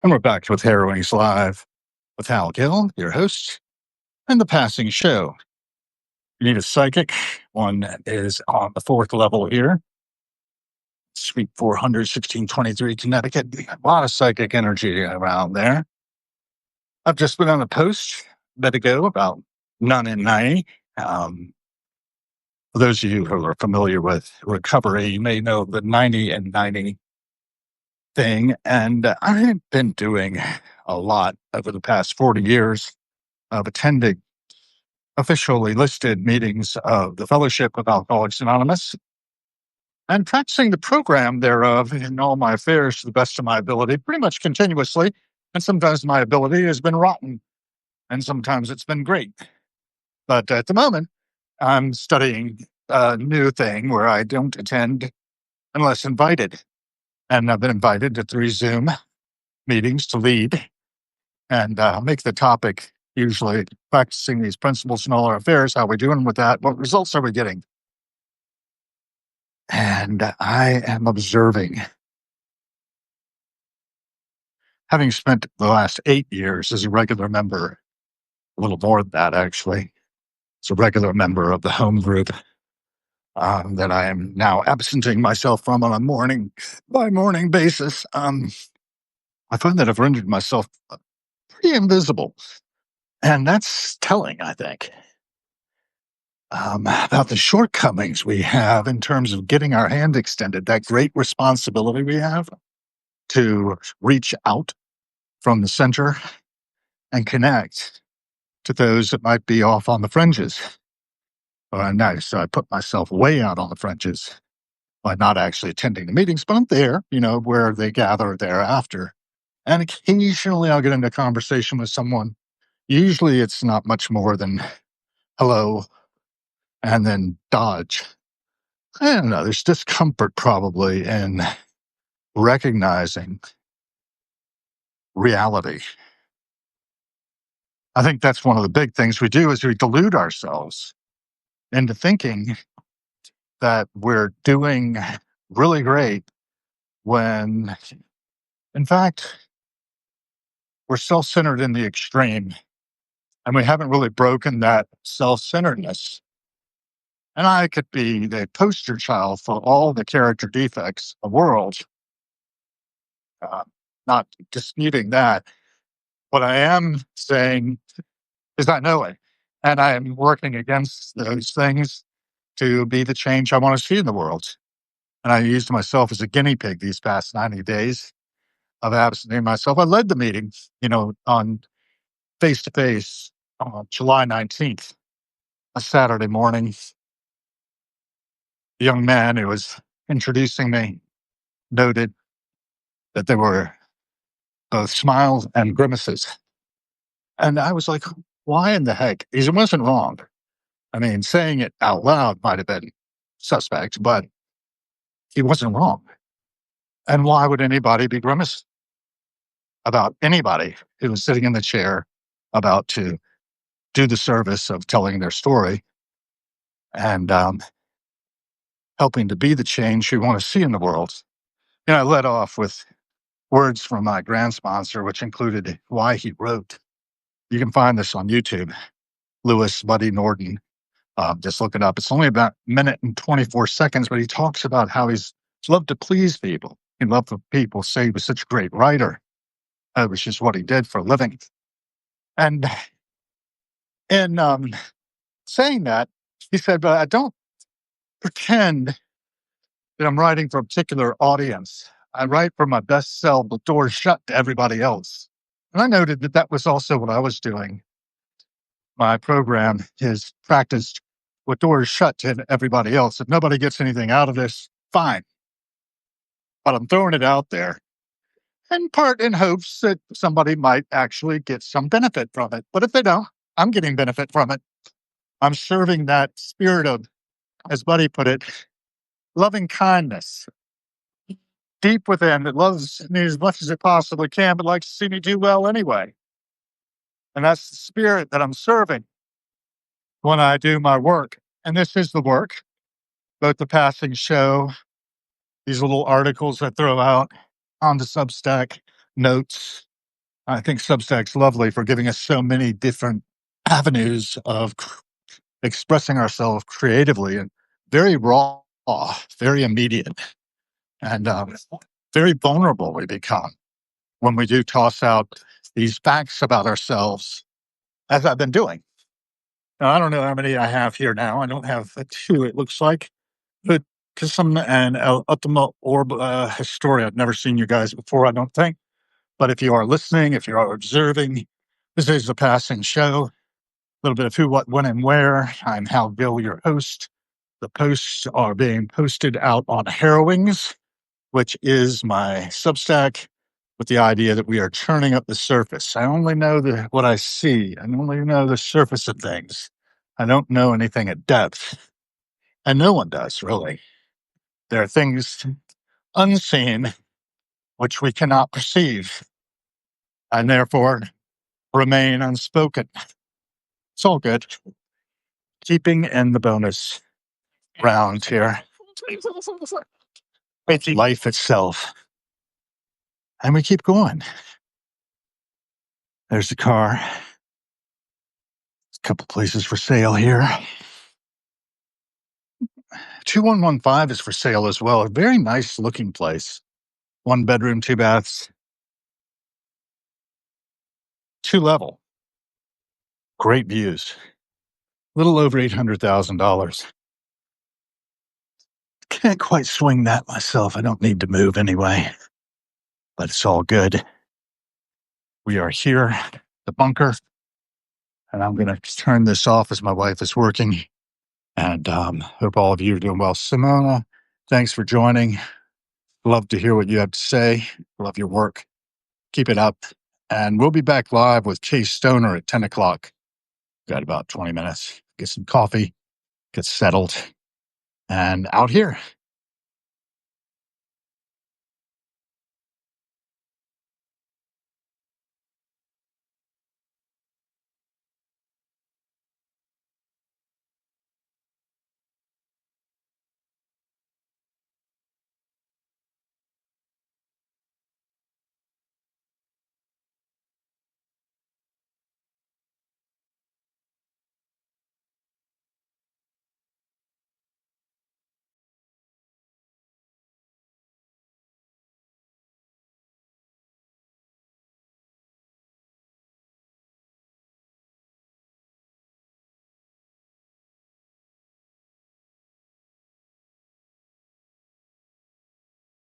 And we're back with Harrowings Live with Hal Gill, your host, and the passing show. You need a psychic. One is on the fourth level here. Suite 400, 1623, Connecticut. A lot of psychic energy around there. I've just been on a post a bit ago about none and 90. For those of you who are familiar with recovery, you may know the 90 and 90 thing. And I've been doing a lot over the past 40 years of attending officially listed meetings of the Fellowship of Alcoholics Anonymous and practicing the program thereof in all my affairs to the best of my ability, pretty much continuously. And sometimes my ability has been rotten, and sometimes it's been great. But at the moment, I'm studying a new thing where I don't attend unless invited. And I've been invited to 3 Zoom meetings to lead and make the topic usually practicing these principles in all our affairs. How are we doing with that? What results are we getting? And I am observing, having spent the last 8 years as a regular member, a little more than that actually, as a regular member of the home group that I am now absenting myself from on a morning by morning basis. I find that I've rendered myself pretty invisible. And that's telling, I think, about the shortcomings we have in terms of getting our hand extended, that great responsibility we have to reach out from the center and connect to those that might be off on the fringes. So I put myself way out on the fringes by not actually attending the meetings, but I'm there, where they gather thereafter. And occasionally I'll get into conversation with someone. Usually it's not much more than hello and then dodge. I don't know, there's discomfort probably in recognizing reality. I think that's one of the big things we do is we delude ourselves into thinking that we're doing really great when, in fact, we're self-centered in the extreme and we haven't really broken that self-centeredness. And I could be the poster child for all the character defects of the world. Not disputing that. What I am saying is I know it. And I am working against those things to be the change I want to see in the world. And I used myself as a guinea pig these past 90 days of absenting myself. I led the meeting, on face to face on July 19th, a Saturday morning. The young man who was introducing me noted that there were both smiles and grimaces. And I was like, why in the heck? He wasn't wrong. I mean, saying it out loud might have been suspect, but he wasn't wrong. And why would anybody be grimacing about anybody who was sitting in the chair about to do the service of telling their story and helping to be the change we want to see in the world? I led off with words from my grand sponsor, which included why he wrote. You can find this on YouTube, Lewis Buddy Norton. Just look it up. It's only about a minute and 24 seconds, but he talks about how he's loved to please people. He loved for people say he was such a great writer. It was just what he did for a living. And in saying that, he said, but I don't pretend that I'm writing for a particular audience. I write for my best self with doors shut to everybody else. And I noted that that was also what I was doing. My program is practiced with doors shut to everybody else. If nobody gets anything out of this, fine. But I'm throwing it out there, in part in hopes that somebody might actually get some benefit from it. But if they don't, I'm getting benefit from it. I'm serving that spirit of, as Buddy put it, loving kindness. Deep within, it loves me as much as it possibly can, but likes to see me do well anyway. And that's the spirit that I'm serving when I do my work. And this is the work, both the passing show, these little articles I throw out on the Substack, notes, I think Substack's lovely for giving us so many different avenues of expressing ourselves creatively and very raw, very immediate, and very vulnerable we become when we do toss out these facts about ourselves, as I've been doing. Now, I don't know how many I have here now. I don't have two, it looks like. But Kisum and El Ultima Orb Historia. I've never seen you guys before, I don't think. But if you are listening, if you are observing, this is a passing show. A little bit of who, what, when, and where. I'm Hal Gill, your host. The posts are being posted out on Harrowings, which is my Substack, with the idea that we are churning up the surface. I only know what I see. I only know the surface of things. I don't know anything at depth. And no one does, really. There are things unseen which we cannot perceive and therefore remain unspoken. It's all good. Keeping in the bonus round here. It's life itself. And we keep going. There's the car. There's a couple places for sale here. 2115 is for sale as well. A very nice looking place. 1 bedroom, 2 baths, 2 level. Great views. A little over $800,000. Can't quite swing that myself. I don't need to move anyway. But it's all good. We are here, the bunker. And I'm going to turn this off as my wife is working. And hope all of you are doing well. Simona, thanks for joining. Love to hear what you have to say. Love your work. Keep it up. And we'll be back live with Chase Stoner at 10 o'clock. Got about 20 minutes. Get some coffee, get settled, and out here.